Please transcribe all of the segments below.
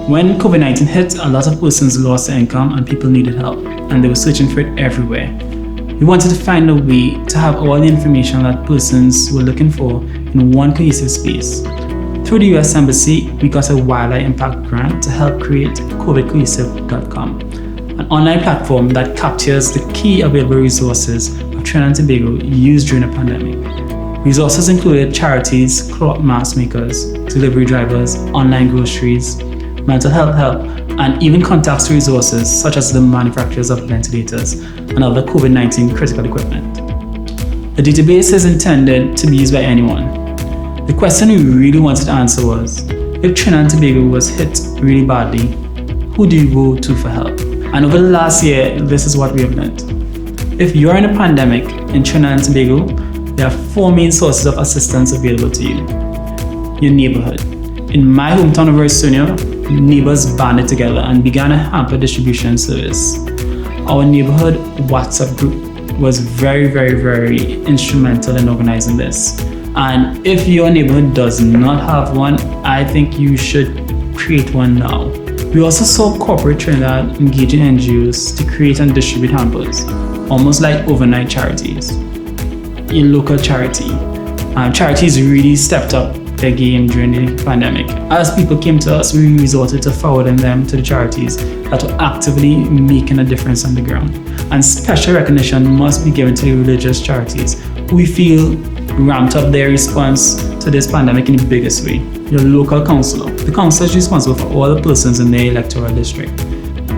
When COVID-19 hit, a lot of persons lost their income and people needed help, and they were searching for it everywhere. We wanted to find a way to have all the information that persons were looking for in one cohesive space. Through the US Embassy, we got a wildlife impact grant to help create covidcohesive.com, an online platform that captures the key available resources of Trinidad and Tobago used during the pandemic. Resources included charities, cloth mask makers, delivery drivers, online groceries, mental health help, and even contacts to resources such as the manufacturers of ventilators and other COVID-19 critical equipment. The database is intended to be used by anyone. The question we really wanted to answer was, if Trinidad and Tobago was hit really badly, who do you go to for help? And over the last year, this is what we have learned. If you're in a pandemic in Trinidad and Tobago, there are 4 main sources of assistance available to you. Your neighborhood. In my hometown of Versonia, neighbors banded together and began a hamper distribution service. Our neighborhood WhatsApp group was very instrumental in organizing this. And if your neighborhood does not have one, I think you should create one now. We also saw corporate Trinidad engaging NGOs to create and distribute hampers, almost like overnight charities. Your local charity. Charities really stepped up their game during the pandemic. As people came to us, we resorted to forwarding them to the charities that were actively making a difference on the ground. And special recognition must be given to the religious charities who we feel ramped up their response to this pandemic in the biggest way. Your local councillor. The councillor is responsible for all the persons in their electoral district.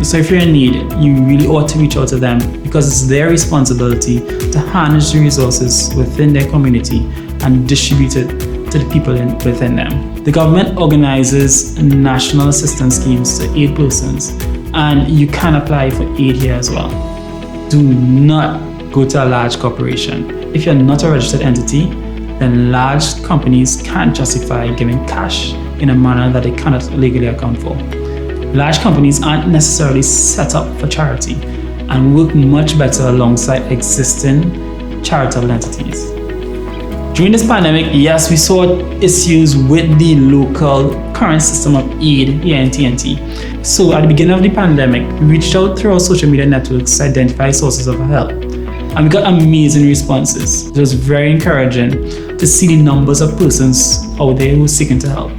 So if you're in need, you really ought to reach out to them because it's their responsibility to harness the resources within their community and distribute it to the people within them. The government organizes national assistance schemes to aid persons, and you can apply for aid here as well. Do not go to a large corporation. If you're not a registered entity, then large companies can't justify giving cash in a manner that they cannot legally account for. Large companies aren't necessarily set up for charity and work much better alongside existing charitable entities. During this pandemic, yes, we saw issues with the local current system of aid here in TNT. So at the beginning of the pandemic, we reached out through our social media networks to identify sources of help. And we got amazing responses. It was very encouraging to see the numbers of persons out there who were seeking to help.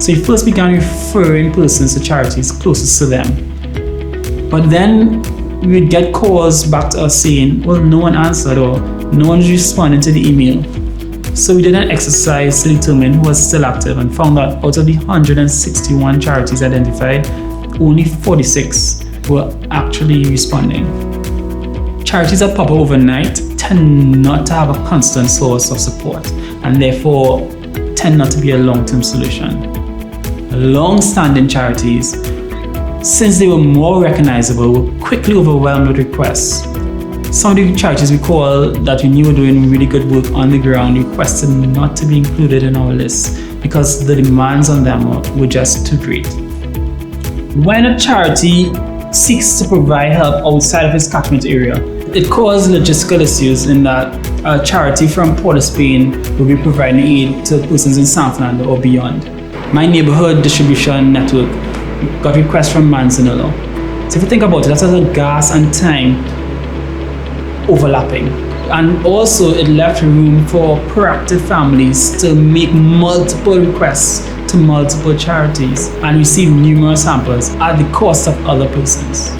So we first began referring persons to charities closest to them. But then we would get calls back to us saying, well, no one answered or no one responded to the email. So we did an exercise to determine who was still active and found that out of the 161 charities identified, only 46 were actually responding. Charities that pop up overnight tend not to have a constant source of support and therefore tend not to be a long-term solution. Long-standing charities, since they were more recognizable, were quickly overwhelmed with requests. Some of the charities we call that we knew were doing really good work on the ground requested not to be included in our list because the demands on them were just too great. When a charity seeks to provide help outside of its catchment area, it caused logistical issues in that a charity from Port of Spain will be providing aid to persons in San Fernando or beyond. My neighborhood distribution network got requests from Manzanillo. So if you think about it, that's a gas and time overlapping. And also it left room for proactive families to make multiple requests to multiple charities and receive numerous hampers at the cost of other persons.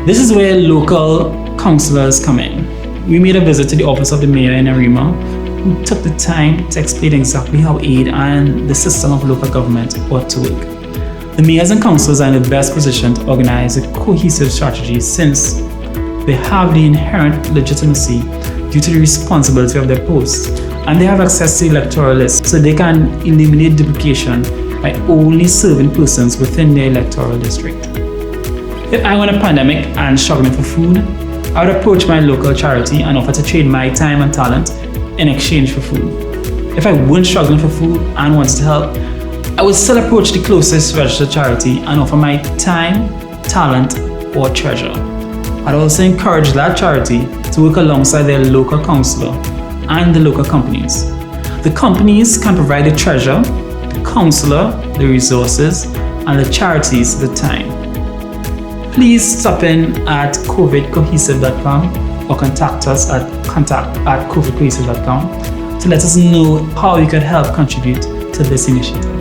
This is where local councillors come in. We made a visit to the office of the mayor in Arima, who took the time to explain exactly how aid and the system of local government ought to work. The mayors and councillors are in the best position to organize a cohesive strategy since they have the inherent legitimacy due to the responsibility of their post, and they have access to the electoral list so they can eliminate duplication by only serving persons within their electoral district. If I were in a pandemic and struggling for food, I would approach my local charity and offer to trade my time and talent in exchange for food. If I weren't struggling for food and wanted to help, I would still approach the closest registered charity and offer my time, talent, or treasure. I'd also encourage that charity to work alongside their local councillor and the local companies. The companies can provide the treasure, the councillor, the resources, and the charities at the time. Please stop in at covidcohesive.com or contact us at contact@covidcohesive.com to let us know how you could help contribute to this initiative.